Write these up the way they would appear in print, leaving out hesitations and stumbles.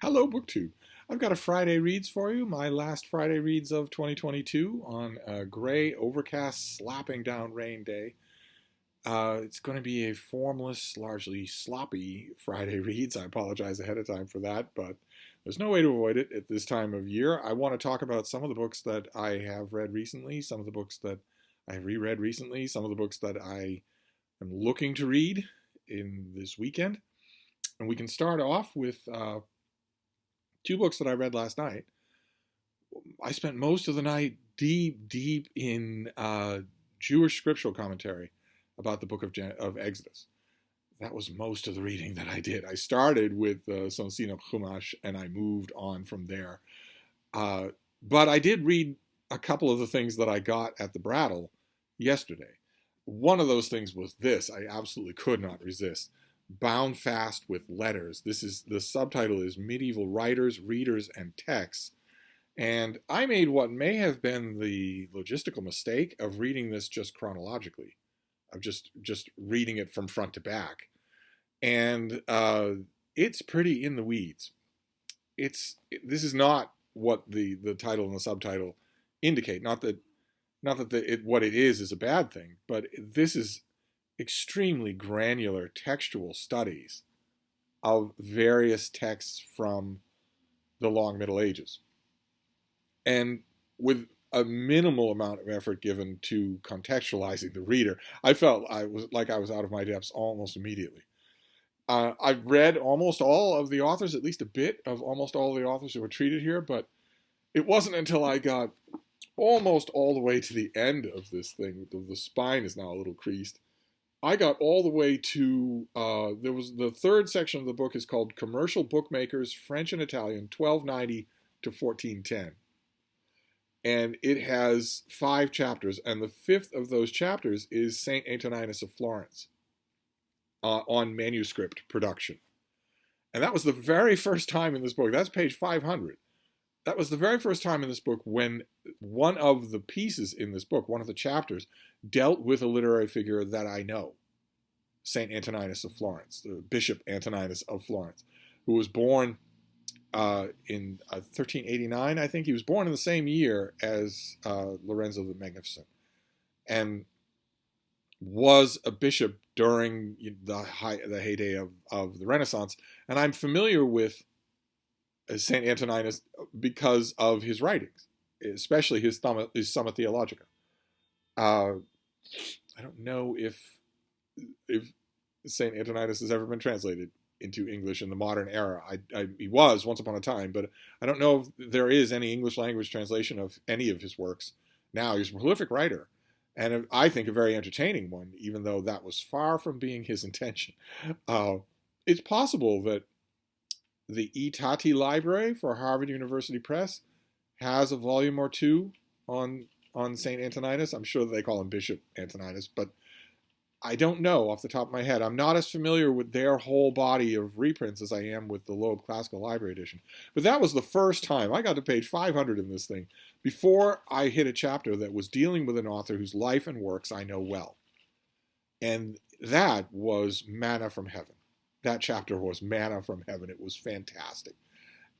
Hello, BookTube. I've got a Friday Reads for you, my last Friday Reads of 2022 on a gray, overcast, slapping down rain day. It's going to be a formless, largely sloppy Friday Reads. I apologize ahead of time for that, but there's no way to avoid it at this time of year. I want to talk about some of the books that I have read recently, some of the books that I reread recently, some of the books that I am looking to read in this weekend. And we can start off with two books that I read last night. I spent most of the night deep in Jewish scriptural commentary about the book of Exodus. That was most of the reading that I did. I started with some Sinop Chumash and I moved on from there. But I did read a couple of the things that I got at the Brattle yesterday. One of those things was this. I absolutely could not resist. Bound Fast with Letters. The subtitle is Medieval Writers, Readers, and Texts. And I made what may have been the logistical mistake of reading this just chronologically, of just reading it from front to back. And it's pretty in the weeds. This is not what the title and the subtitle indicate. Not that what it is a bad thing, but this is extremely granular textual studies of various texts from the long Middle Ages. And with a minimal amount of effort given to contextualizing the reader, I felt I was out of my depths almost immediately. I've read almost all of the authors, at least a bit of almost all the authors who were treated here, but it wasn't until I got almost all the way to the end of this thing, the spine is now a little creased, I got all the way to, there was the third section of the book is called Commercial Bookmakers, French and Italian, 1290 to 1410. And it has 5 chapters, and the 5th of those chapters is St. Antoninus of Florence on manuscript production. And that was the very first time in this book, that's page 500. That was the very first time in this book when one of the pieces in this book, one of the chapters, dealt with a literary figure that I know, St. Antoninus of Florence, the Bishop Antoninus of Florence, who was born in 1389, I think. He was born in the same year as Lorenzo the Magnificent, and was a bishop during the heyday of the Renaissance. And I'm familiar with St. Antoninus because of his writings, especially his Summa Theologica. I don't know if St. Antoninus has ever been translated into English in the modern era. He was once upon a time, but I don't know if there is any English language translation of any of his works now. He's a prolific writer, and I think a very entertaining one, even though that was far from being his intention. It's possible that the Itati Library for Harvard University Press has a volume or two on St. Antoninus. I'm sure that they call him Bishop Antoninus, but I don't know off the top of my head. I'm not as familiar with their whole body of reprints as I am with the Loeb Classical Library Edition. But that was the first time. I got to page 500 in this thing before I hit a chapter that was dealing with an author whose life and works I know well. And that was manna from heaven. That chapter was manna from heaven. It was fantastic.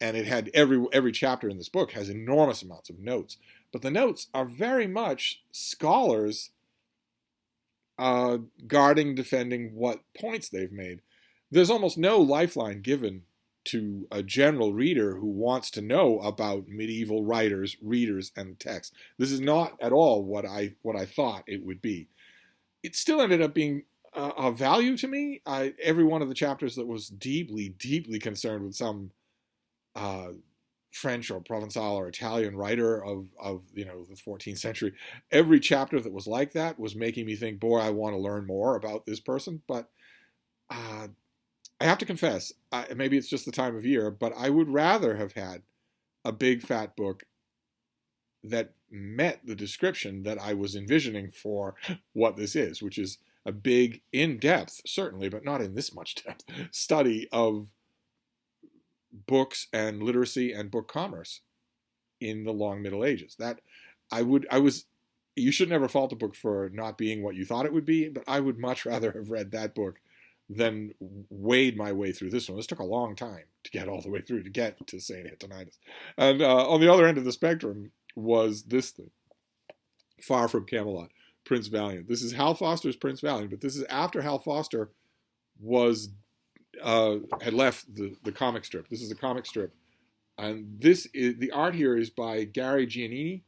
And it had every chapter in this book has enormous amounts of notes. But the notes are very much scholars guarding, defending what points they've made. There's almost no lifeline given to a general reader who wants to know about medieval writers, readers, and text. This is not at all what I thought it would be. It still ended up being of value to me. Every one of the chapters that was deeply concerned with some French or Provençal or Italian writer of the 14th century, every chapter that was like that was making me think, boy, I want to learn more about this person. But I have to confess, maybe it's just the time of year, but I would rather have had a big fat book that met the description that I was envisioning for what this is, which is a big, in-depth, certainly, but not in this much depth, study of books and literacy and book commerce in the long Middle Ages. You should never fault a book for not being what you thought it would be, but I would much rather have read that book then wade my way through this one. This took a long time to get all the way through to get to St. Antoninus. And on the other end of the spectrum was this thing, Far from Camelot, Prince Valiant. This is Hal Foster's Prince Valiant, but this is after Hal Foster was had left the comic strip. This is a comic strip. And the art here is by Gary Giannini,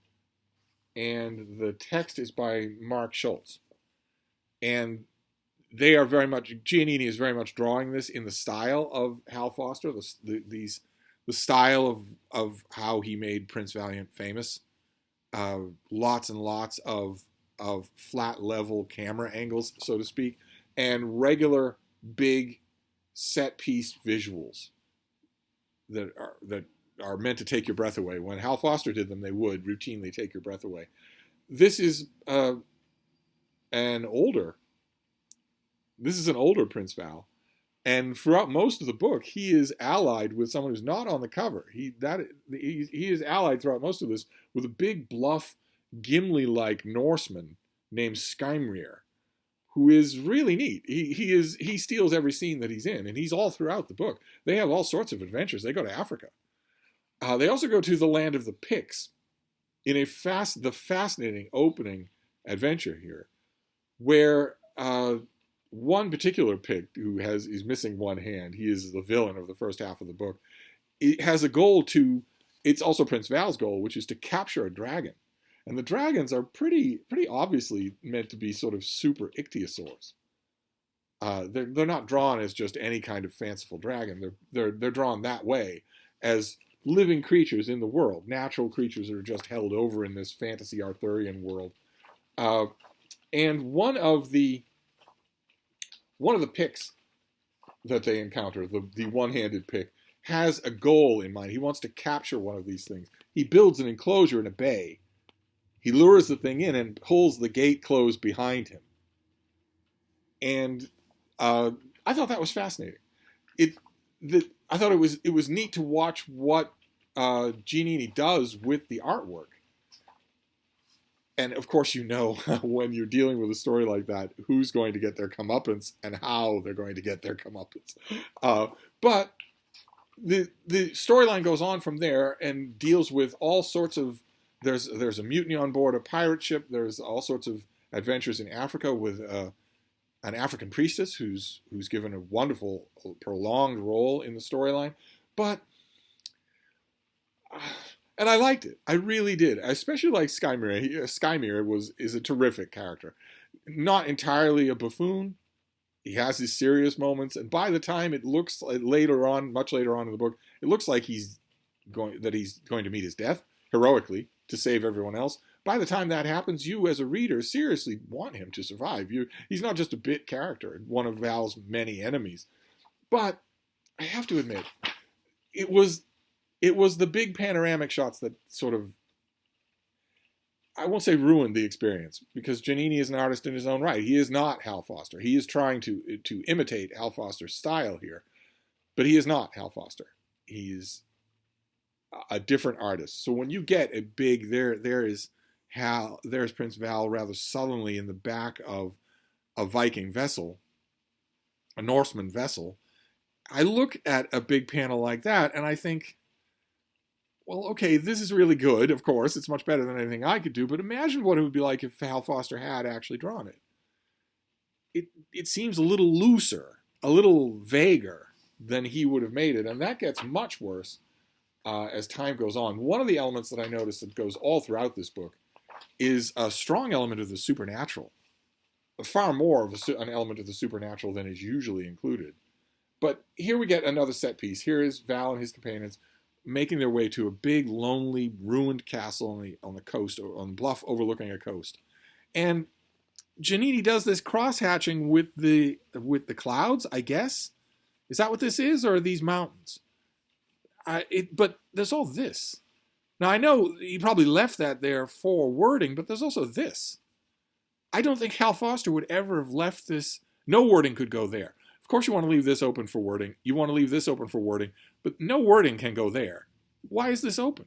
and the text is by Mark Schultz. And they are very much, Giannini is very much drawing this in the style of Hal Foster, the style of how he made Prince Valiant famous. Lots and lots of flat level camera angles, so to speak, and regular big set piece visuals that are meant to take your breath away. When Hal Foster did them, they would routinely take your breath away. This is an older Prince Val, and throughout most of the book, he is allied with someone who's not on the cover. He is allied throughout most of this with a big, bluff, Gimli-like Norseman named Skymir, who is really neat. He steals every scene that he's in, and he's all throughout the book. They have all sorts of adventures. They go to Africa. They also go to the land of the Picts in the fascinating opening adventure here, where one particular Pict who is missing one hand, he is the villain of the first half of the book, it has a goal it's also Prince Val's goal, which is to capture a dragon. And the dragons are pretty obviously meant to be sort of super ichthyosaurs. They're not drawn as just any kind of fanciful dragon. They're drawn that way as living creatures in the world, natural creatures that are just held over in this fantasy Arthurian world. And one of the Picts that they encounter, the one-handed Pict, has a goal in mind. He wants to capture one of these things. He builds an enclosure in a bay. He lures the thing in and pulls the gate closed behind him. And I thought that was fascinating. I thought it was neat to watch what Giannini does with the artwork. And of course, when you're dealing with a story like that, who's going to get their comeuppance and how they're going to get their comeuppance. But the storyline goes on from there and deals with all sorts of. There's a mutiny on board a pirate ship. There's all sorts of adventures in Africa with an African priestess who's given a wonderful, prolonged role in the storyline. But and I liked it. I really did. I especially like Skymir. Skymir is a terrific character. Not entirely a buffoon. He has his serious moments, and by the time it looks much later on in the book, it looks like he's going to meet his death heroically to save everyone else. By the time that happens, you as a reader seriously want him to survive. He's not just a bit character, one of Val's many enemies. But I have to admit, it was the big panoramic shots that sort of, I won't say ruined the experience, because Giannini is an artist in his own right. He is not Hal Foster. He is trying to imitate Hal Foster's style here, but he is not Hal Foster. He's a different artist. So when you get a big, there's Prince Val rather sullenly in the back of a Viking vessel, a Norseman vessel, I look at a big panel like that and I think, well, okay, this is really good, of course. It's much better than anything I could do, but imagine what it would be like if Hal Foster had actually drawn it. It seems a little looser, a little vaguer than he would have made it, and that gets much worse as time goes on. One of the elements that I noticed that goes all throughout this book is a strong element of the supernatural. Far more of an element of the supernatural than is usually included. But here we get another set piece. Here is Val and his companions making their way to a big, lonely, ruined castle on the coast, on the bluff overlooking a coast. And Giannini does this cross-hatching with the clouds, I guess. Is that what this is, or are these mountains? But there's all this. Now, I know he probably left that there for wording, but there's also this. I don't think Hal Foster would ever have left this. No wording could go there. Of course you want to leave this open for wording. You want to leave this open for wording, but no wording can go there. Why is this open?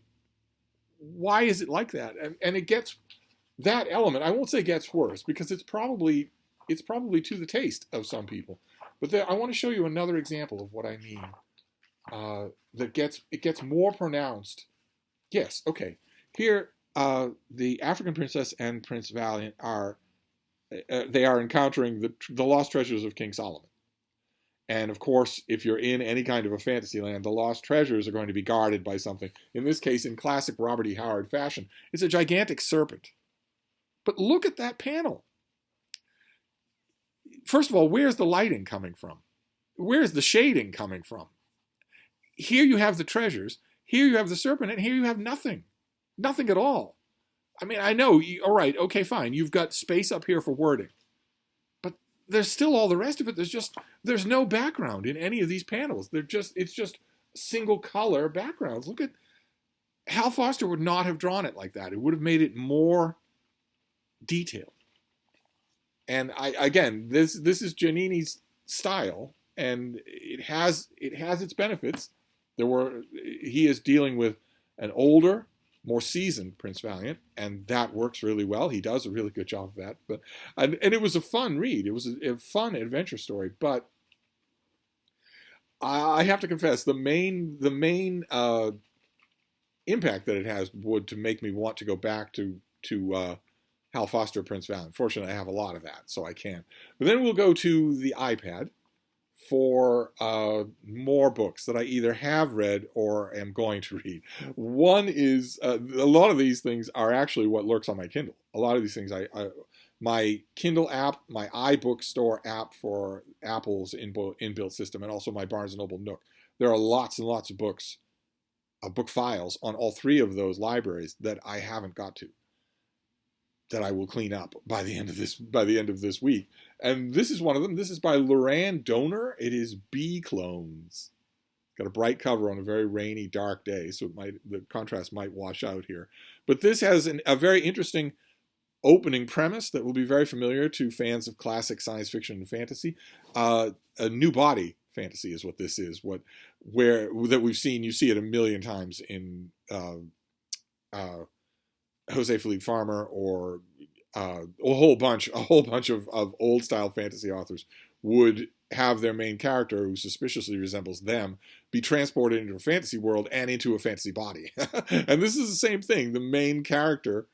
Why is it like that? And it gets, that element, I won't say gets worse, because it's probably to the taste of some people. But I want to show you another example of what I mean. It gets more pronounced. Yes, okay. Here, the African princess and Prince Valiant are they are encountering the lost treasures of King Solomon. And of course, if you're in any kind of a fantasy land, the lost treasures are going to be guarded by something. In this case, in classic Robert E. Howard fashion, it's a gigantic serpent. But look at that panel. First of all, where's the lighting coming from? Where's the shading coming from? Here you have the treasures, here you have the serpent, and here you have nothing. Nothing at all. I mean, I know, all right, okay, fine. You've got space up here for wording. But there's still all the rest of it. There's no background in any of these panels. It's just single color backgrounds. Look at, Hal Foster would not have drawn it like that. It would have made it more detailed. And again, this is Giannini's style, and it has its benefits. He is dealing with an older, more seasoned Prince Valiant, and that works really well. He does a really good job of that. And it was a fun read. It was a fun adventure story. But I have to confess, the main impact that it has would to make me want to go back to Hal Foster, Prince Valiant. Fortunately, I have a lot of that, so I can. But then we'll go to the iPad for more books that I either have read or am going to read. One is, a lot of these things are actually what lurks on my Kindle. A lot of these things, my Kindle app, my iBookstore app for Apple's inbuilt system, and also my Barnes & Noble Nook. There are lots and lots of books, book files on all three of those libraries that I haven't got to, that I will clean up by the end of this week. And this is one of them. This is by Loran Donor. It is Bee Clones. It's got a bright cover on a very rainy, dark day, so the contrast might wash out here. But this has a very interesting opening premise that will be very familiar to fans of classic science fiction and fantasy. A new body fantasy is what this is. That we've seen. You see it a million times in Jose Felipe Farmer, or a whole bunch of old style fantasy authors would have their main character, who suspiciously resembles them, be transported into a fantasy world and into a fantasy body. And this is the same thing. The main character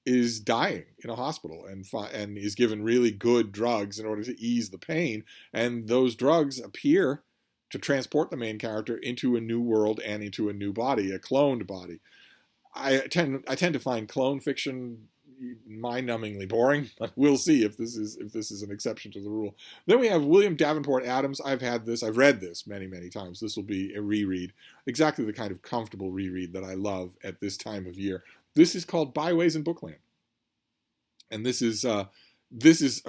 is dying in a hospital and is given really good drugs in order to ease the pain, and those drugs appear to transport the main character into a new world and into a new body, a cloned body. I tend to find clone fiction mind-numbingly boring, but we'll see if this is an exception to the rule. Then we have William Davenport Adams. I've read this many, many times. This will be a reread, exactly the kind of comfortable reread that I love at this time of year. This is called Byways Bookland, and this is a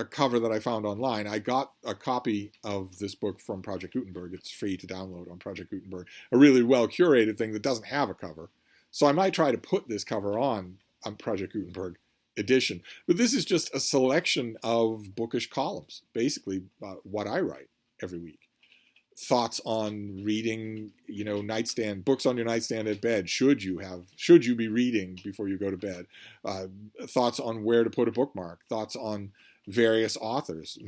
cover that I found online. I got a copy of this book from Project Gutenberg. It's free to download on Project Gutenberg, a really well-curated thing that doesn't have a cover. So I might try to put this cover on Project Gutenberg edition. But this is just a selection of bookish columns, basically what I write every week. Thoughts on reading, books on your nightstand at bed. Should you be reading before you go to bed? Thoughts on where to put a bookmark. Thoughts on various authors.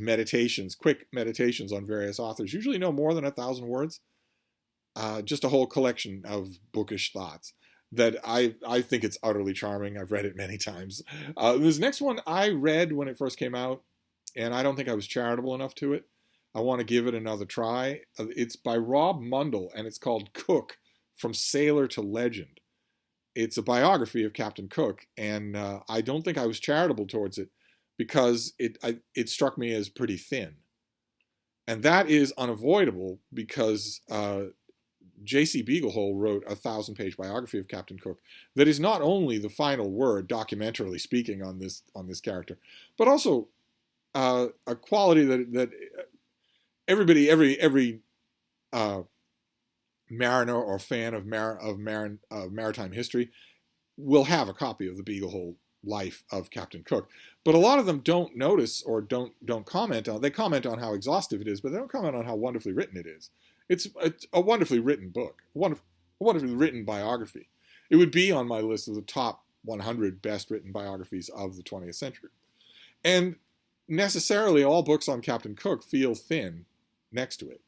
Quick meditations on various authors. Usually no more than 1,000 words. Just a whole collection of bookish thoughts that I think it's utterly charming. I've read it many times. This next one I read when it first came out, and I don't think I was charitable enough to it. I want to give it another try. It's by Rob Mundell, and it's called Cook, From Sailor to Legend. It's a biography of Captain Cook, and I don't think I was charitable towards it because it struck me as pretty thin. And that is unavoidable because J.C. Beaglehole wrote a 1,000-page biography of Captain Cook that is not only the final word, documentarily speaking, on this character, but also a quality that every mariner or fan of maritime history will have a copy of the Beaglehole life of Captain Cook. But a lot of them don't notice or don't comment on. They comment on how exhaustive it is, but they don't comment on how wonderfully written it is. It's a wonderfully written book, a wonderfully written biography. It would be on my list of the top 100 best written biographies of the 20th century. And necessarily all books on Captain Cook feel thin next to it.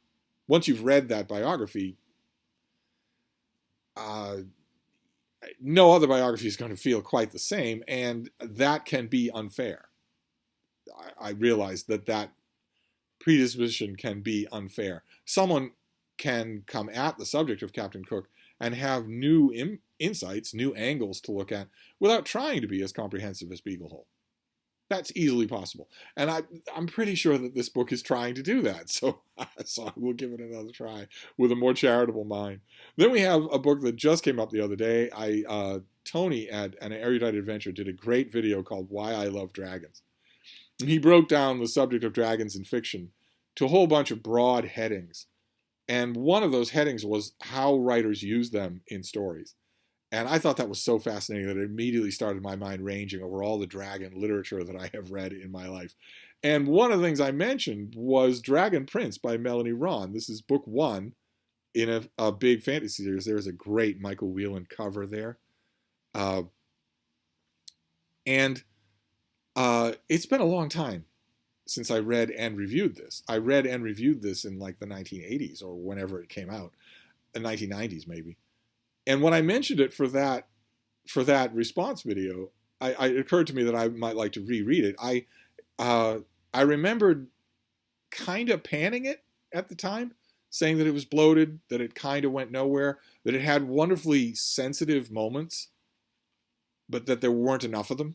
Once you've read that biography, no other biography is going to feel quite the same, and that can be unfair. I realize that predisposition can be unfair. Someone can come at the subject of Captain Cook and have new insights, new angles to look at, without trying to be as comprehensive as Beaglehole. That's easily possible. And I'm pretty sure that this book is trying to do that. So I will give it another try with a more charitable mind. Then we have a book that just came up the other day. Tony at An Erudite Adventure did a great video called Why I Love Dragons. And he broke down the subject of dragons in fiction to a whole bunch of broad headings. And one of those headings was how writers use them in stories. And I thought that was so fascinating that it immediately started my mind ranging over all the dragon literature that I have read in my life. And one of the things I mentioned was Dragon Prince by Melanie Ron. This is book 1 in a big fantasy series. There's a great Michael Whelan cover there. It's been a long time since I read and reviewed this. I read and reviewed this in like the 1980s or whenever it came out, the 1990s maybe. And when I mentioned it for that response video, it occurred to me that I might like to reread it. I remembered kind of panning it at the time, saying that it was bloated, that it kind of went nowhere, that it had wonderfully sensitive moments, but that there weren't enough of them.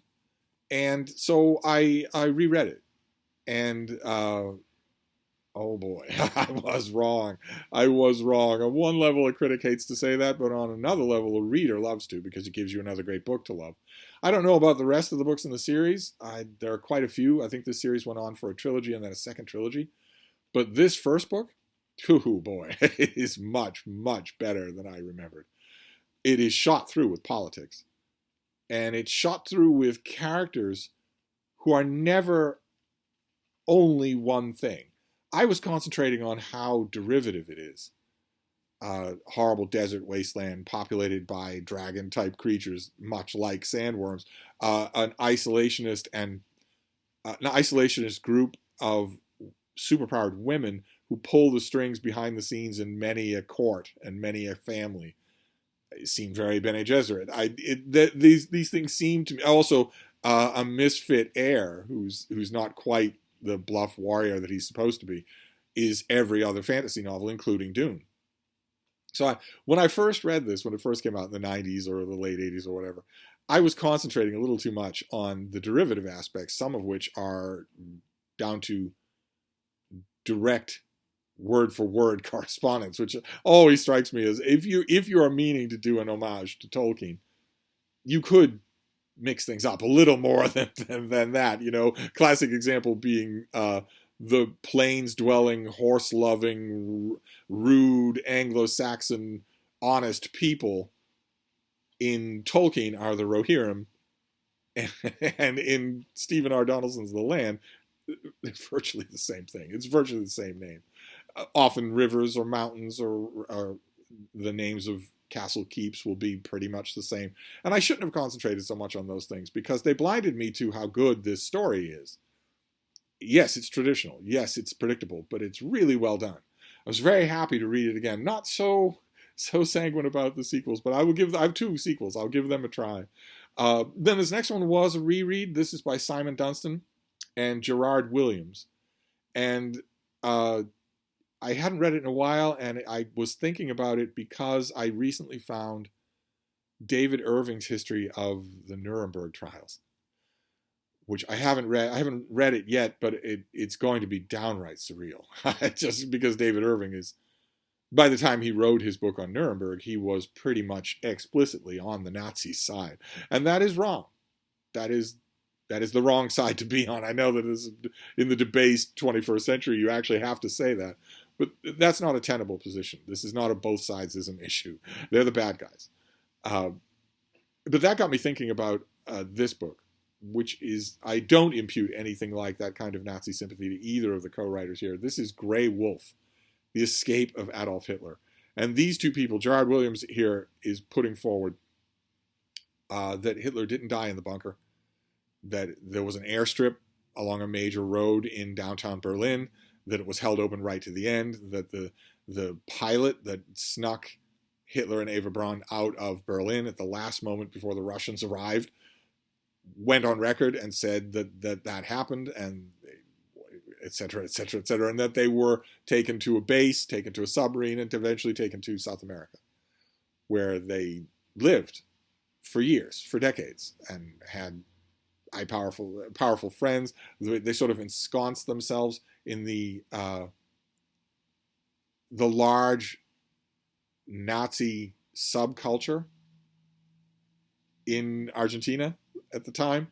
And so I reread it. And oh boy, I was wrong. I was wrong. On one level, a critic hates to say that, but on another level, a reader loves to because it gives you another great book to love. I don't know about the rest of the books in the series. There are quite a few. I think this series went on for a trilogy and then a second trilogy. But this first book, oh boy, it is much, much better than I remembered. It is shot through with politics. And it's shot through with characters who are never only one thing. I was concentrating on how derivative it is. Horrible desert wasteland populated by dragon-type creatures, much like sandworms. An isolationist group of superpowered women who pull the strings behind the scenes in many a court and many a family. It seemed very Bene Gesserit. These things seem to me also a misfit heir who's not quite the bluff warrior that he's supposed to be, is every other fantasy novel, including Dune. So when I first read this, when it first came out in the 90s or the late 80s or whatever, I was concentrating a little too much on the derivative aspects, some of which are down to direct word-for-word correspondence, which always strikes me as if you are meaning to do an homage to Tolkien, you could mix things up a little more than that. You know, classic example being the plains-dwelling, horse-loving, rude Anglo-Saxon, honest people in Tolkien are the Rohirrim, and in Stephen R. Donaldson's The Land, it's virtually the same thing. It's virtually the same name. Often rivers or mountains or the names of castle keeps will be pretty much the same. And I shouldn't have concentrated so much on those things because they blinded me to how good this story is. Yes, it's traditional. Yes, it's predictable, but it's really well done. I was very happy to read it again. Not so sanguine about the sequels, but I have 2 sequels. I'll give them a try. Then this next one was a reread. This is by Simon Dunstan and Gerard Williams. And I hadn't read it in a while, and I was thinking about it because I recently found David Irving's history of the Nuremberg trials, which I haven't read. I haven't read it yet, but it's going to be downright surreal. Just because David Irving is, by the time he wrote his book on Nuremberg, he was pretty much explicitly on the Nazi side, and that is wrong. That is the wrong side to be on. I know that in the debased 21st century, you actually have to say that. But that's not a tenable position. This is not a both sides-ism issue. They're the bad guys. But that got me thinking about this book, which is, I don't impute anything like that kind of Nazi sympathy to either of the co-writers here. This is Grey Wolf, The Escape of Adolf Hitler. And these 2 people, Gerard Williams here is putting forward that Hitler didn't die in the bunker, that there was an airstrip along a major road in downtown Berlin, that it was held open right to the end, that the pilot that snuck Hitler and Eva Braun out of Berlin at the last moment before the Russians arrived went on record and said that happened, and et cetera, et cetera, et cetera, and that they were taken to a base, taken to a submarine, and eventually taken to South America, where they lived for years, for decades, and had powerful friends. They sort of ensconced themselves in the large Nazi subculture in Argentina at the time,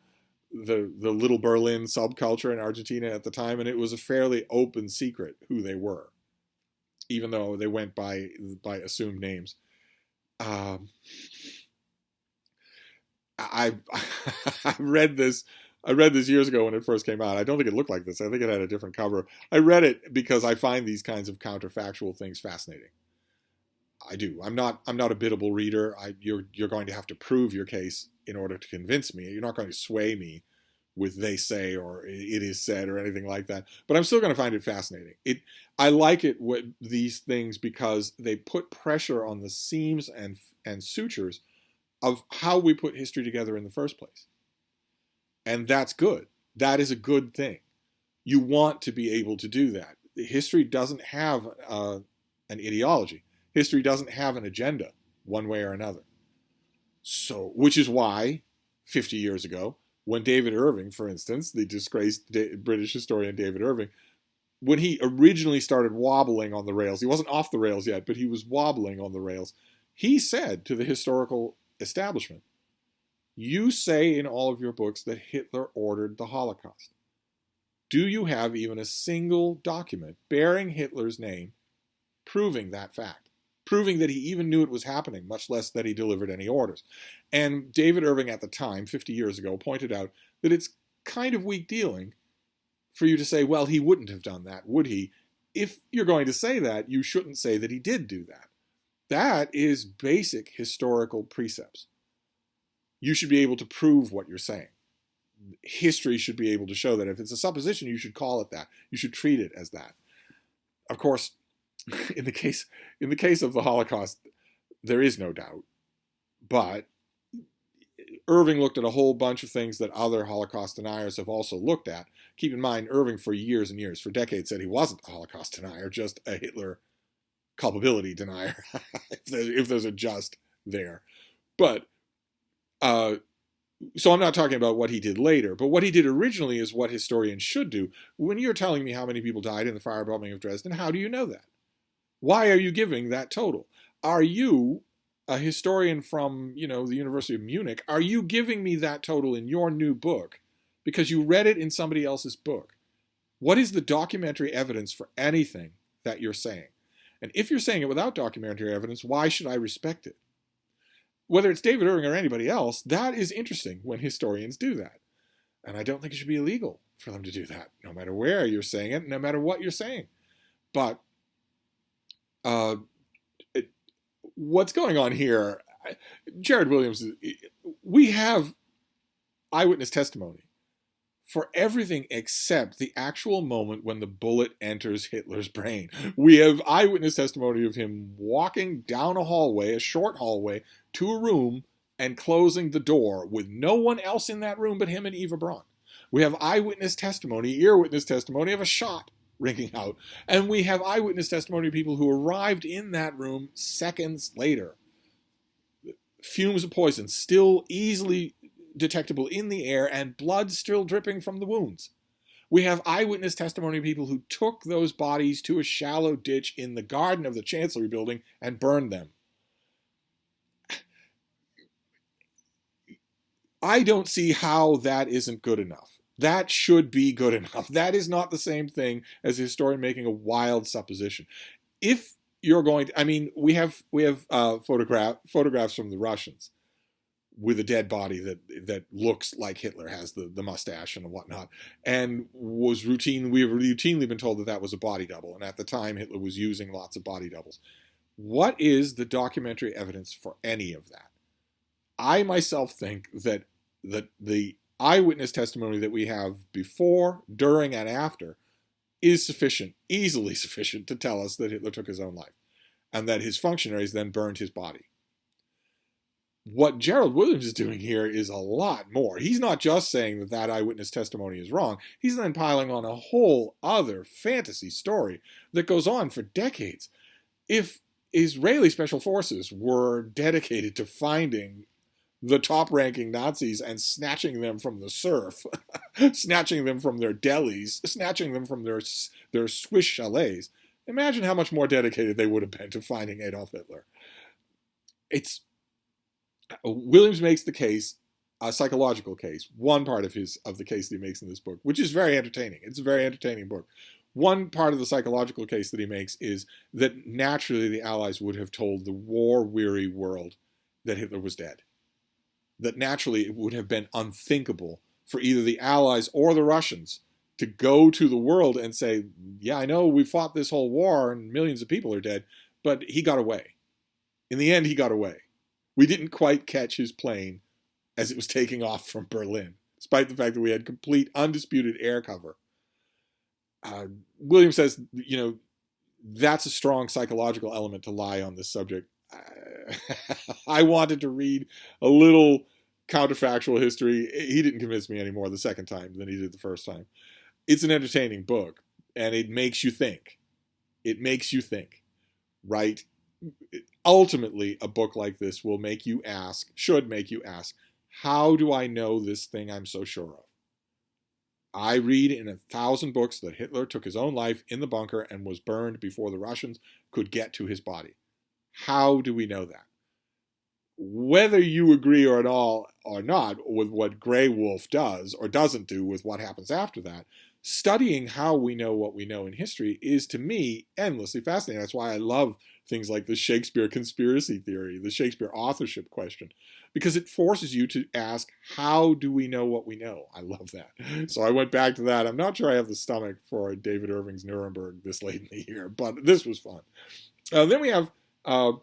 the Little Berlin subculture in Argentina at the time, and it was a fairly open secret who they were, even though they went by assumed names. I read this years ago when it first came out. I don't think it looked like this. I think it had a different cover. I read it because I find these kinds of counterfactual things fascinating. I do. I'm not a biddable reader. You're going to have to prove your case in order to convince me. You're not going to sway me with they say or it is said or anything like that. But I'm still going to find it fascinating. I like it with these things because they put pressure on the seams and sutures of how we put history together in the first place. And that's good. That is a good thing. You want to be able to do that. History doesn't have an ideology. History doesn't have an agenda one way or another. So, which is why 50 years ago, when David Irving, for instance, the disgraced British historian David Irving, when he originally started wobbling on the rails, he wasn't off the rails yet, but he was wobbling on the rails, he said to the historical establishment, "You say in all of your books that Hitler ordered the Holocaust. Do you have even a single document bearing Hitler's name proving that fact? Proving that he even knew it was happening, much less that he delivered any orders?" And David Irving at the time, 50 years ago, pointed out that it's kind of weak dealing for you to say, well, he wouldn't have done that, would he? If you're going to say that, you shouldn't say that he did do that. That is basic historical precepts. You should be able to prove what you're saying. History should be able to show that. If it's a supposition, you should call it that. You should treat it as that. Of course, in the case of the Holocaust, there is no doubt. But Irving looked at a whole bunch of things that other Holocaust deniers have also looked at. Keep in mind, Irving for years and years, for decades, said he wasn't a Holocaust denier, just a Hitler culpability denier, if there's a just there. But, so I'm not talking about what he did later, but what he did originally is what historians should do. When you're telling me how many people died in the firebombing of Dresden, how do you know that? Why are you giving that total? Are you a historian from, the University of Munich? Are you giving me that total in your new book because you read it in somebody else's book? What is the documentary evidence for anything that you're saying? And if you're saying it without documentary evidence, why should I respect it? Whether it's David Irving or anybody else, that is interesting when historians do that. And I don't think it should be illegal for them to do that, no matter where you're saying it, no matter what you're saying. But what's going on here, Jared Williams, we have eyewitness testimony for everything except the actual moment when the bullet enters Hitler's brain. We have eyewitness testimony of him walking down a hallway, a short hallway, to a room and closing the door with no one else in that room but him and Eva Braun. We have eyewitness testimony, ear witness testimony of a shot ringing out. And we have eyewitness testimony of people who arrived in that room seconds later. Fumes of poison still easily detectable in the air and blood still dripping from the wounds. We have eyewitness testimony of people who took those bodies to a shallow ditch in the garden of the Chancellery building and burned them. I don't see how that isn't good enough. That should be good enough. That is not the same thing as a historian making a wild supposition. If you're going to, we have photographs from the Russians with a dead body that looks like Hitler, has the mustache and whatnot, and we've routinely been told that was a body double, and at the time Hitler was using lots of body doubles. What is the documentary evidence for any of that? I myself think that the eyewitness testimony that we have before, during, and after is sufficient, easily sufficient, to tell us that Hitler took his own life and that his functionaries then burned his body. What Gerald Williams is doing here is a lot more. He's not just saying that that eyewitness testimony is wrong. He's then piling on a whole other fantasy story that goes on for decades. If Israeli special forces were dedicated to finding the top-ranking Nazis and snatching them from the surf, snatching them from their delis, snatching them from their Swiss chalets, imagine how much more dedicated they would have been to finding Adolf Hitler. Williams makes the case, a psychological case, one part of the case that he makes in this book, which is very entertaining. It's a very entertaining book. One part of the psychological case that he makes is that naturally the Allies would have told the war-weary world that Hitler was dead. That naturally it would have been unthinkable for either the Allies or the Russians to go to the world and say, yeah, I know we fought this whole war and millions of people are dead, but he got away. In the end, he got away. We didn't quite catch his plane as it was taking off from Berlin, despite the fact that we had complete, undisputed air cover. Williams says, that's a strong psychological element to lie on this subject. I wanted to read a little counterfactual history. He didn't convince me any more the second time than he did the first time. It's an entertaining book, and it makes you think. It makes you think, right? Ultimately, a book like this will make you ask, should make you ask, how do I know this thing I'm so sure of? I read in 1,000 books that Hitler took his own life in the bunker and was burned before the Russians could get to his body. How do we know that? Whether you agree or not with what Grey Wolf does or doesn't do with what happens after that, studying how we know what we know in history is, to me, endlessly fascinating. That's why I love things like the Shakespeare conspiracy theory, the Shakespeare authorship question, because it forces you to ask, how do we know what we know? I love that. So I went back to that. I'm not sure I have the stomach for David Irving's Nuremberg this late in the year, but this was fun. Then we have a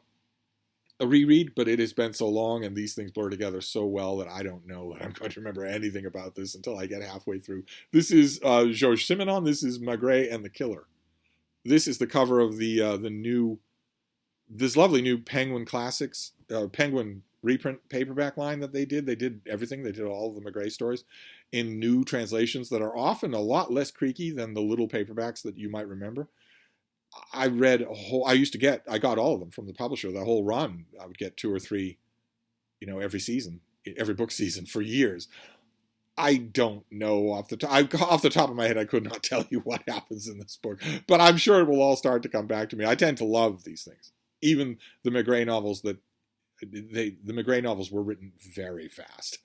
reread, but it has been so long and these things blur together so well that I don't know that I'm going to remember anything about this until I get halfway through. This is Georges Simenon. This is Maigret and the Killer. This is the cover of this lovely new Penguin Classics, Penguin reprint paperback line that they did. They did everything. They did all of the Maigret stories in new translations that are often a lot less creaky than the little paperbacks that you might remember. I got all of them from the publisher. The whole run, I would get 2 or 3, every season, every book season for years. I don't know off the top of my head. I could not tell you what happens in this book, but I'm sure it will all start to come back to me. I tend to love these things. Even the Maigret novels the Maigret novels were written very fast,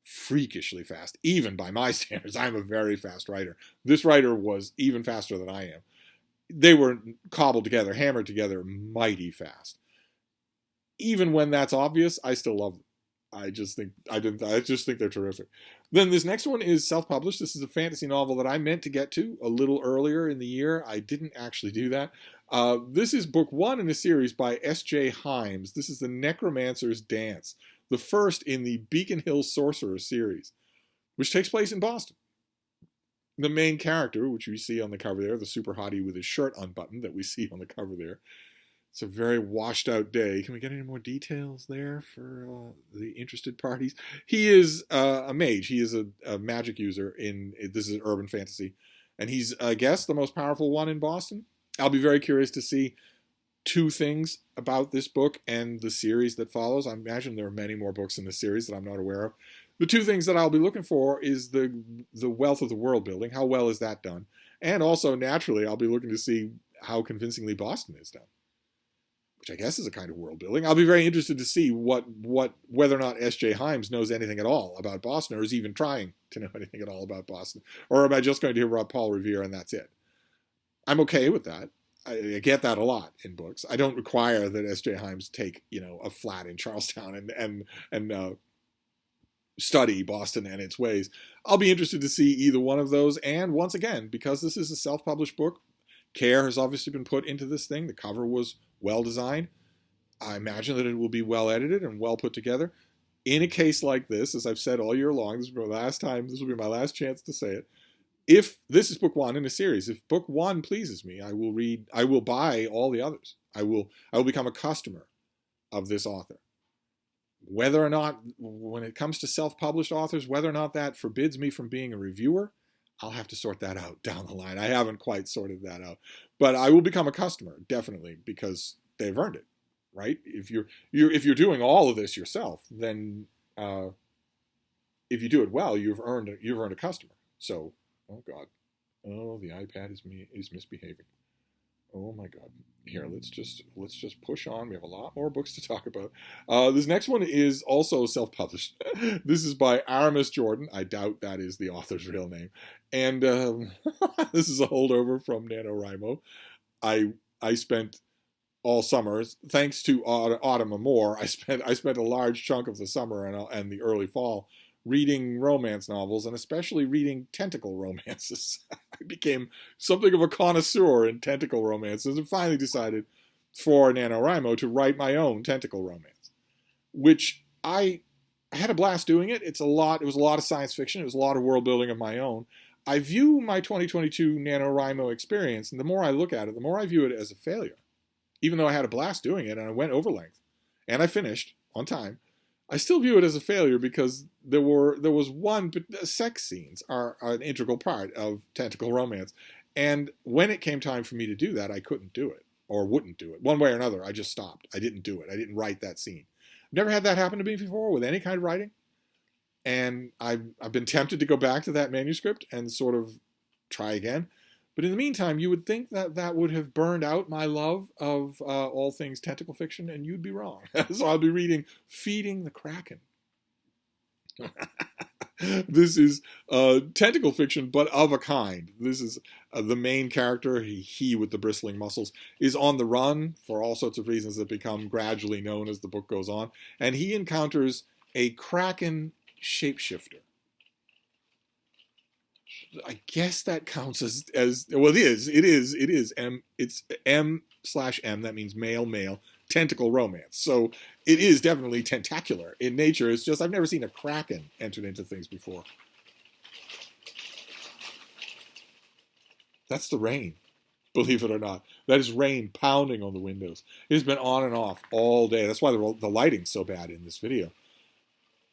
freakishly fast, even by my standards. I'm a very fast writer. This writer was even faster than I am. They were cobbled together, hammered together, mighty fast. Even when that's obvious, I still love them. I just think they're terrific. Then this next one is self-published. This is a fantasy novel that I meant to get to a little earlier in the year. I didn't actually do that. This is book 1 in a series by S.J. Himes. This is the Necromancers Dance, the first in the Beacon Hill Sorcerer series, which takes place in Boston. The main character, which we see on the cover there, the super hottie with his shirt unbuttoned that we see on the cover there. It's a very washed out day. Can we get any more details there for the interested parties? He is a mage. He is a magic user this is urban fantasy. And he's, I guess, the most powerful one in Boston. I'll be very curious to see 2 things about this book and the series that follows. I imagine there are many more books in this series that I'm not aware of. The 2 things that I'll be looking for is the wealth of the world building. How well is that done? And also, naturally, I'll be looking to see how convincingly Boston is done, which I guess is a kind of world building. I'll be very interested to see whether or not S.J. Himes knows anything at all about Boston, or is even trying to know anything at all about Boston, or am I just going to hear about Paul Revere and that's it? I'm okay with that. I get that a lot in books. I don't require that S.J. Himes take a flat in Charlestown and study Boston and its ways. I'll be interested to see either one of those. And once again, because this is a self-published book, care has obviously been put into this thing. The cover was well designed. I imagine that it will be well edited and well put together. In a case like this, as I've said all year long, this will be my last chance to say it. If this is book one in a series, if book one pleases me, I will buy all the others. I will become a customer of this author. Whether or not, when it comes to self-published authors, whether or not that forbids me from being a reviewer, I'll have to sort that out down the line. I haven't quite sorted that out. But I will become a customer, definitely, because they've earned it, right? If you're doing all of this yourself, then if you do it well, you've earned a customer. So, oh God, oh, the iPad is misbehaving. Oh my God. Here, let's just push on. We have a lot more books to talk about. This next one is also self-published. This is by Aramis Jordan. I doubt that is the author's real name. And this is a holdover from NaNoWriMo. I spent all summer, thanks to Autumn Amore, I spent a large chunk of the summer and the early fall reading romance novels, and especially reading tentacle romances. I became something of a connoisseur in tentacle romances and finally decided for NaNoWriMo to write my own tentacle romance, which I had a blast doing it. It was a lot of science fiction. It was a lot of world building of my own. I view my 2022 NaNoWriMo experience, and the more I look at it, the more I view it as a failure. Even though I had a blast doing it and I went over length and I finished on time, I still view it as a failure because there was one, but sex scenes are an integral part of tentacle romance. And when it came time for me to do that, I couldn't do it or wouldn't do it. One way or another, I just stopped. I didn't do it. I didn't write that scene. I've never had that happen to me before with any kind of writing. And I've been tempted to go back to that manuscript and sort of try again. But in the meantime, you would think that that would have burned out my love of all things tentacle fiction, and you'd be wrong. So I'll be reading Feeding the Kraken. This is tentacle fiction, but of a kind. This is the main character, he with the bristling muscles, is on the run for all sorts of reasons that become gradually known as the book goes on. And he encounters a Kraken shapeshifter. I guess that counts as well. It is it's M/M. That means male tentacle romance. So it is definitely tentacular in nature. It's just I've never seen a Kraken entered into things before. That's the rain, believe it or not. That is rain pounding on the windows. It has been on and off all day. That's why the lighting's so bad in this video.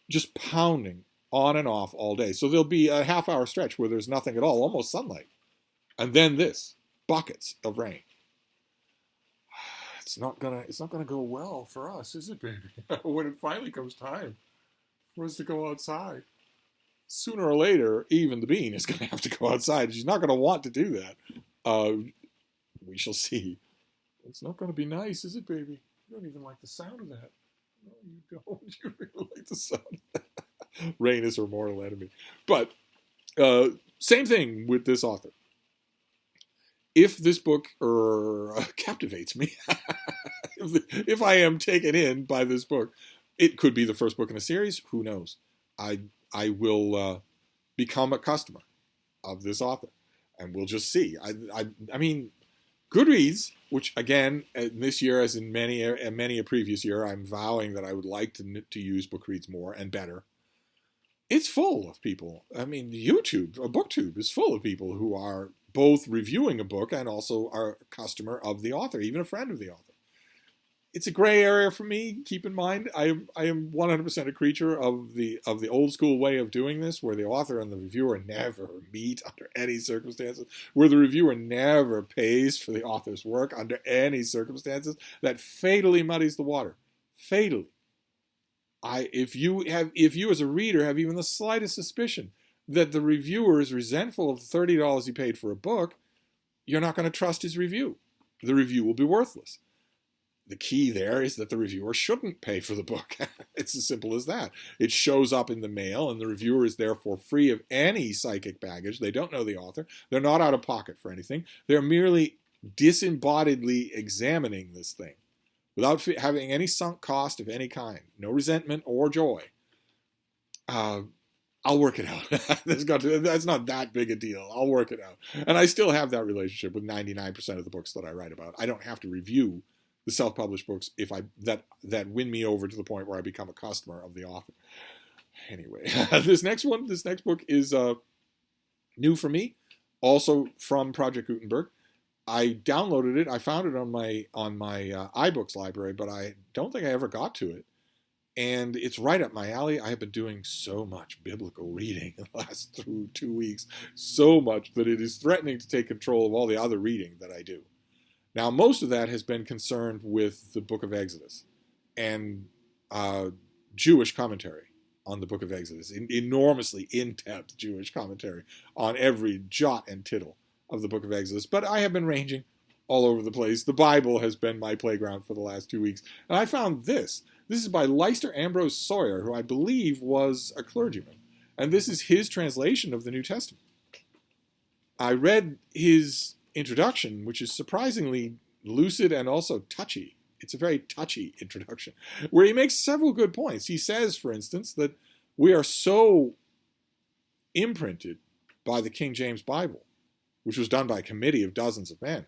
Just pounding on and off all day. So there'll be a half-hour stretch where there's nothing at all, almost sunlight. And then this, buckets of rain. It's not gonna go well for us, is it, baby? When it finally comes time for us to go outside. Sooner or later, even the bean is gonna have to go outside. She's not gonna want to do that. We shall see. It's not gonna be nice, is it, baby? You don't even like the sound of that. No, you don't. You really like the sound of that. Rain is her mortal enemy. But same thing with this author. If this book captivates me, if I am taken in by this book, it could be the first book in a series. Who knows? I will become a customer of this author, and we'll just see. I mean, Goodreads, which again, this year, as in many a previous year, I'm vowing that I would like to use Bookreads more and better. It's full of people. I mean, BookTube is full of people who are both reviewing a book and also are a customer of the author, even a friend of the author. It's a gray area for me. Keep in mind, I am 100% a creature of the old school way of doing this, where the author and the reviewer never meet under any circumstances, where the reviewer never pays for the author's work under any circumstances. That fatally muddies the water. Fatally. If you as a reader have even the slightest suspicion that the reviewer is resentful of the $30 he paid for a book, you're not going to trust his review. The review will be worthless. The key there is that the reviewer shouldn't pay for the book. It's as simple as that. It shows up in the mail, and the reviewer is therefore free of any psychic baggage. They don't know the author. They're not out of pocket for anything. They're merely disembodiedly examining this thing, without having any sunk cost of any kind, no resentment or joy. I'll work it out. That's not that big a deal. I'll work it out. And I still have that relationship with 99% of the books that I write about. I don't have to review the self-published books that win me over to the point where I become a customer of the author. Anyway, this next book is new for me. also from Project Gutenberg. I downloaded it. I found it on my iBooks library, but I don't think I ever got to it. And it's right up my alley. I have been doing so much biblical reading in the last 2 weeks, so much that it is threatening to take control of all the other reading that I do. Now, most of that has been concerned with the book of Exodus and Jewish commentary on the book of Exodus, enormously in-depth Jewish commentary on every jot and tittle of the book of Exodus. But I have been ranging all over the place. The Bible has been my playground for the last 2 weeks. And I found this. This is by Leicester Ambrose Sawyer, who I believe was a clergyman. And this is his translation of the New Testament. I read his introduction, which is surprisingly lucid and also touchy. It's a very touchy introduction, where he makes several good points. He says, for instance, that we are so imprinted by the King James Bible, which was done by a committee of dozens of men,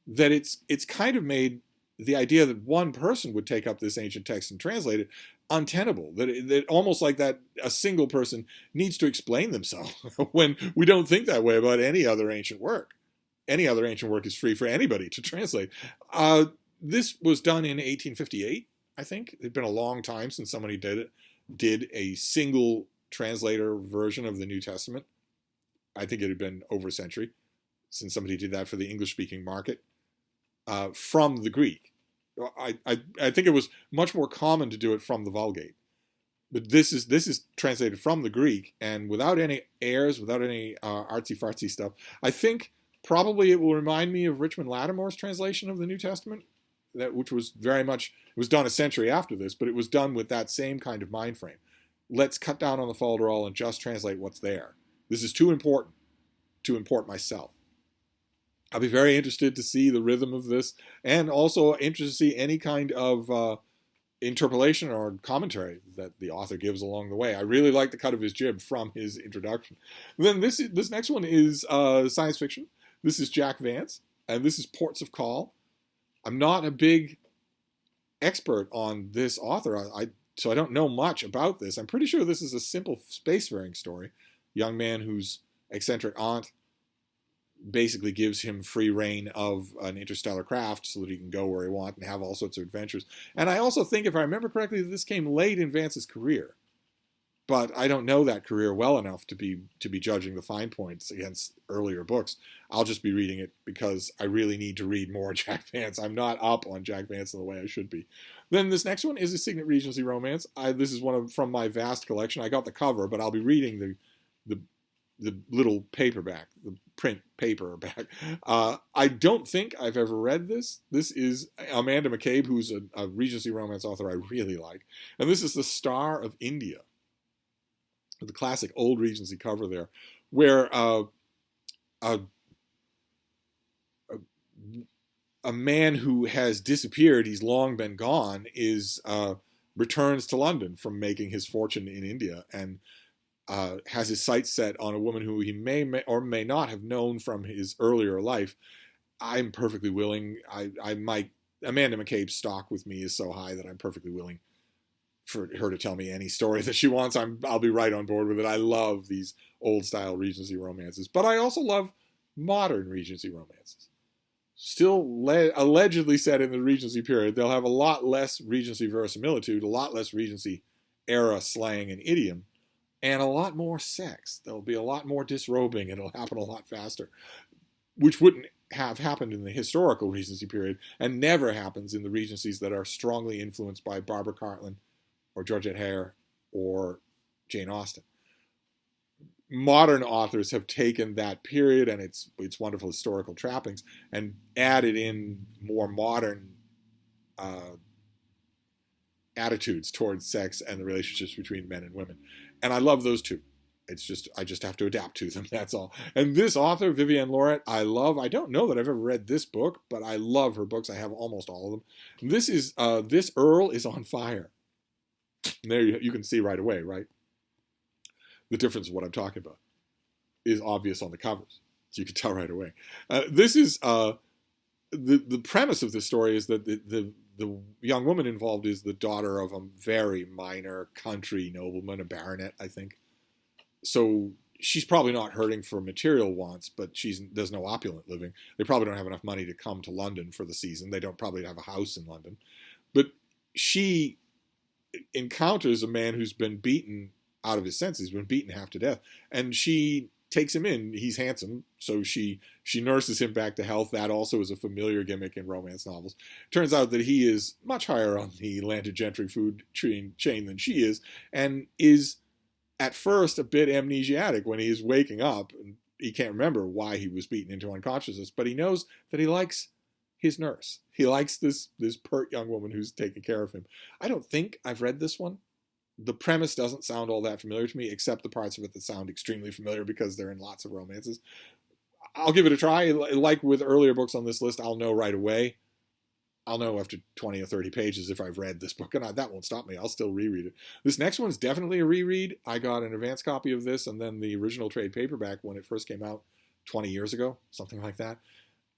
that it's kind of made the idea that one person would take up this ancient text and translate it untenable. That almost like that a single person needs to explain themselves when we don't think that way about any other ancient work. Any other ancient work is free for anybody to translate. This was done in 1858, I think. It had been a long time since somebody did a single translator version of the New Testament. I think it had been over a century since somebody did that for the English-speaking market. From the Greek. I think it was much more common to do it from the Vulgate. But this is translated from the Greek, and without any airs, without any artsy-fartsy stuff. I think probably it will remind me of Richmond Lattimore's translation of the New Testament, which was very much, it was done a century after this, but it was done with that same kind of mind frame. Let's cut down on the folderol and just translate what's there. This is too important to import myself. I'll be very interested to see the rhythm of this, and also interested to see any kind of interpolation or commentary that the author gives along the way. I really like the cut of his jib from his introduction. And then this next one is science fiction. This is Jack Vance, and this is Ports of Call. I'm not a big expert on this author, so I don't know much about this. I'm pretty sure this is a simple spacefaring story. Young man whose eccentric aunt basically gives him free reign of an interstellar craft so that he can go where he wants and have all sorts of adventures. And I also think, if I remember correctly, that this came late in Vance's career. But I don't know that career well enough to be judging the fine points against earlier books. I'll just be reading it because I really need to read more Jack Vance. I'm not up on Jack Vance in the way I should be. Then this next one is a Signet Regency romance. This is one from my vast collection. I got the cover, but I'll be reading the little paperback, the print paperback. I don't think I've ever read this. This is Amanda McCabe, who's a Regency romance author I really like. And this is The Star of India, the classic old Regency cover there, where a man who has disappeared, he's long been gone, returns to London from making his fortune in India, and has his sights set on a woman who he may or may not have known from his earlier life. I'm perfectly willing. Amanda McCabe's stock with me is so high that I'm perfectly willing for her to tell me any story that she wants. I'll be right on board with it. I love these old style Regency romances, but I also love modern Regency romances. Still allegedly set in the Regency period. They'll have a lot less Regency verisimilitude, a lot less Regency era slang and idiom, and a lot more sex. There'll be a lot more disrobing, and it'll happen a lot faster, which wouldn't have happened in the historical Regency period, and never happens in the Regencies that are strongly influenced by Barbara Cartland or Georgette Hare or Jane Austen. Modern authors have taken that period and its wonderful historical trappings and added in more modern attitudes towards sex and the relationships between men and women. And I love those too. I just have to adapt to them, that's all. And this author, Vivienne Loret, I love. I don't know that I've ever read this book, but I love her books. I have almost all of them. This Earl is on fire. And there you can see right away, right? The difference of what I'm talking about is obvious on the covers. So you can tell right away. This is, the premise of this story is that the young woman involved is the daughter of a very minor country nobleman, a baronet, I think. So she's probably not hurting for material wants, but there's no opulent living. They probably don't have enough money to come to London for the season. They don't probably have a house in London. But she encounters a man who's been beaten out of his senses, been beaten half to death, and she takes him in. He's handsome, so she nurses him back to health. That also is a familiar gimmick in romance novels. Turns out that he is much higher on the landed gentry food chain than she is, and is at first a bit amnesiac when he is waking up. He can't remember why he was beaten into unconsciousness, but he knows that he likes his nurse. He likes this pert young woman who's taking care of him. I don't think I've read this one. The premise doesn't sound all that familiar to me, except the parts of it that sound extremely familiar because they're in lots of romances. I'll give it a try. Like with earlier books on this list, I'll know right away. I'll know after 20 or 30 pages if I've read this book, and that won't stop me. I'll still reread it. This next one's definitely a reread. I got an advance copy of this and then the original trade paperback when it first came out 20 years ago, something like that.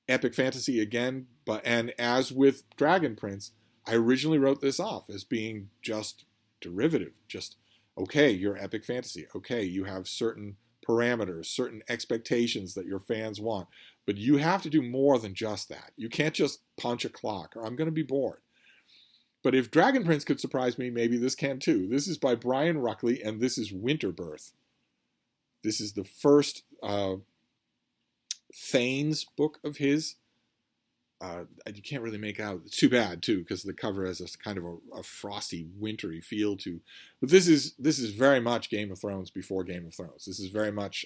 Epic fantasy again, and as with Dragon Prince, I originally wrote this off as being just derivative. Just, okay, you're epic fantasy. Okay, you have certain parameters, certain expectations that your fans want. But you have to do more than just that. You can't just punch a clock, or I'm going to be bored. But if Dragon Prince could surprise me, maybe this can too. This is by Brian Ruckley, and this is Winterbirth. This is the first Thanes book of his. You can't really make out. It's too bad too, because the cover has a kind of a frosty, wintry feel to. But this is very much Game of Thrones before Game of Thrones. This is very much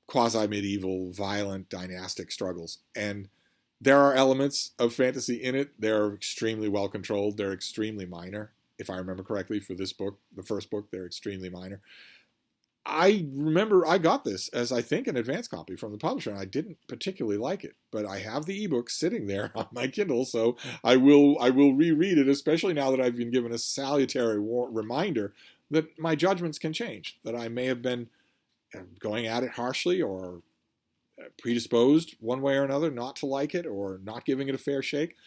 quasi-medieval, violent, dynastic struggles, and there are elements of fantasy in it. They're extremely well controlled. They're extremely minor, if I remember correctly. For this book, the first book, they're extremely minor. I remember I got this as, I think, an advance copy from the publisher, and I didn't particularly like it. But I have the ebook sitting there on my Kindle, so I will reread it, especially now that I've been given a salutary reminder that my judgments can change, that I may have been going at it harshly or predisposed one way or another not to like it or not giving it a fair shake.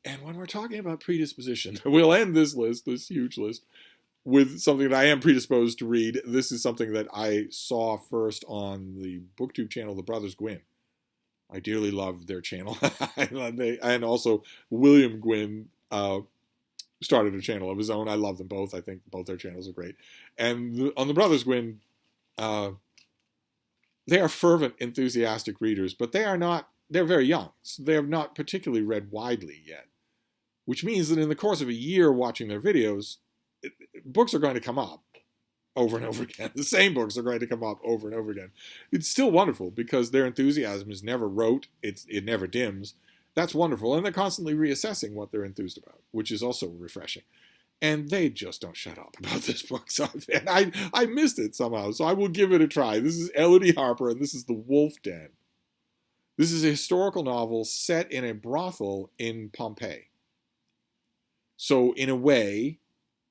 And when we're talking about predisposition, we'll end this list, this huge list, with something that I am predisposed to read. This is something that I saw first on the BookTube channel, The Brothers Gwynn. I dearly love their channel. And also William Gwynn started a channel of his own. I love them both. I think both their channels are great. And on The Brothers Gwynn, they are fervent, enthusiastic readers, but they're very young. So they have not particularly read widely yet, which means that in the course of a year watching their videos, books are going to come up over and over again. The same books are going to come up over and over again. It's still wonderful because their enthusiasm is never rote. It never dims. That's wonderful. And they're constantly reassessing what they're enthused about, which is also refreshing. And they just don't shut up about this book. So, and I missed it somehow, so I will give it a try. This is Elodie Harper, and this is The Wolf Den. This is a historical novel set in a brothel in Pompeii. So in a way,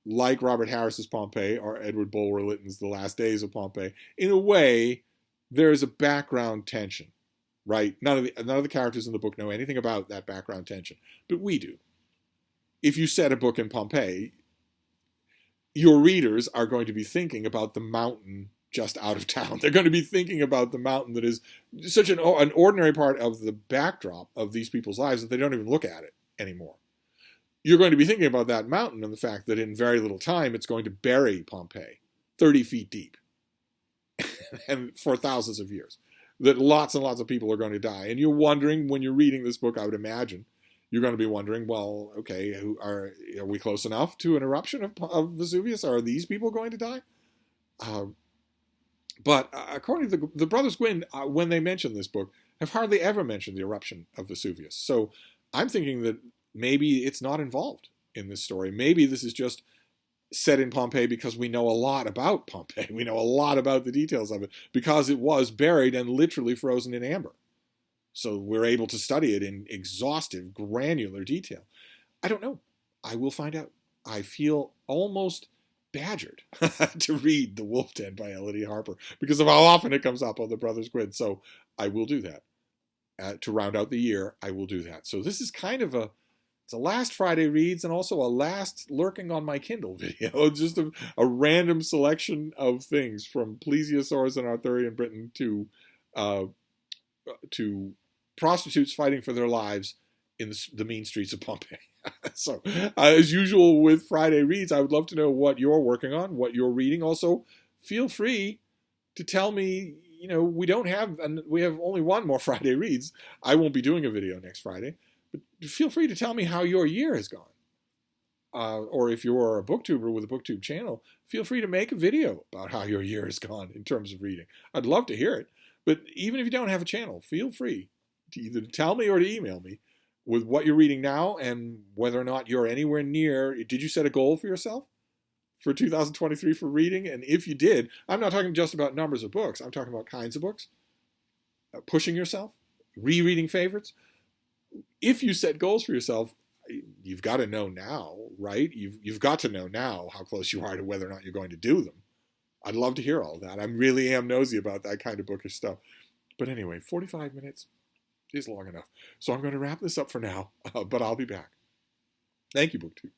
like Robert Harris's Pompeii or Edward Bulwer Lytton's The Last Days of Pompeii, in a way, there is a background tension, right? None of the characters in the book know anything about that background tension, but we do. If you set a book in Pompeii, your readers are going to be thinking about the mountain just out of town. They're going to be thinking about the mountain that is such an ordinary part of the backdrop of these people's lives that they don't even look at it anymore. You're going to be thinking about that mountain and the fact that in very little time it's going to bury Pompeii 30 feet deep and for thousands of years. That lots and lots of people are going to die. And you're wondering, when you're reading this book, I would imagine, you're going to be wondering, well, okay, are we close enough to an eruption of Vesuvius? Are these people going to die? But according to the Brothers Gwynn, when they mention this book, have hardly ever mentioned the eruption of Vesuvius. So I'm thinking that maybe it's not involved in this story. Maybe this is just set in Pompeii because we know a lot about Pompeii. We know a lot about the details of it because it was buried and literally frozen in amber. So we're able to study it in exhaustive, granular detail. I don't know. I will find out. I feel almost badgered to read The Wolf Den by Elodie Harper because of how often it comes up on the Brothers Gwynn. So I will do that. To round out the year, I will do that. So this is kind of a It's a last Friday reads and also a last lurking on my Kindle video. Just a random selection of things from plesiosaurs in Arthurian Britain uh, to prostitutes fighting for their lives in the mean streets of Pompeii. So, as usual with Friday Reads, I would love to know what you're working on, what you're reading. Also, feel free to tell me, we have only one more Friday Reads. I won't be doing a video next Friday, but feel free to tell me how your year has gone. Or if you're a booktuber with a booktube channel, feel free to make a video about how your year has gone in terms of reading. I'd love to hear it. But even if you don't have a channel, feel free to either tell me or to email me with what you're reading now and whether or not you're anywhere near. Did you set a goal for yourself for 2023 for reading? And if you did, I'm not talking just about numbers of books. I'm talking about kinds of books, pushing yourself, rereading favorites. If you set goals for yourself, you've got to know now, right? You've got to know now how close you are to whether or not you're going to do them. I'd love to hear all that. I really am nosy about that kind of bookish stuff. But anyway, 45 minutes is long enough. So I'm going to wrap this up for now, but I'll be back. Thank you, BookTube.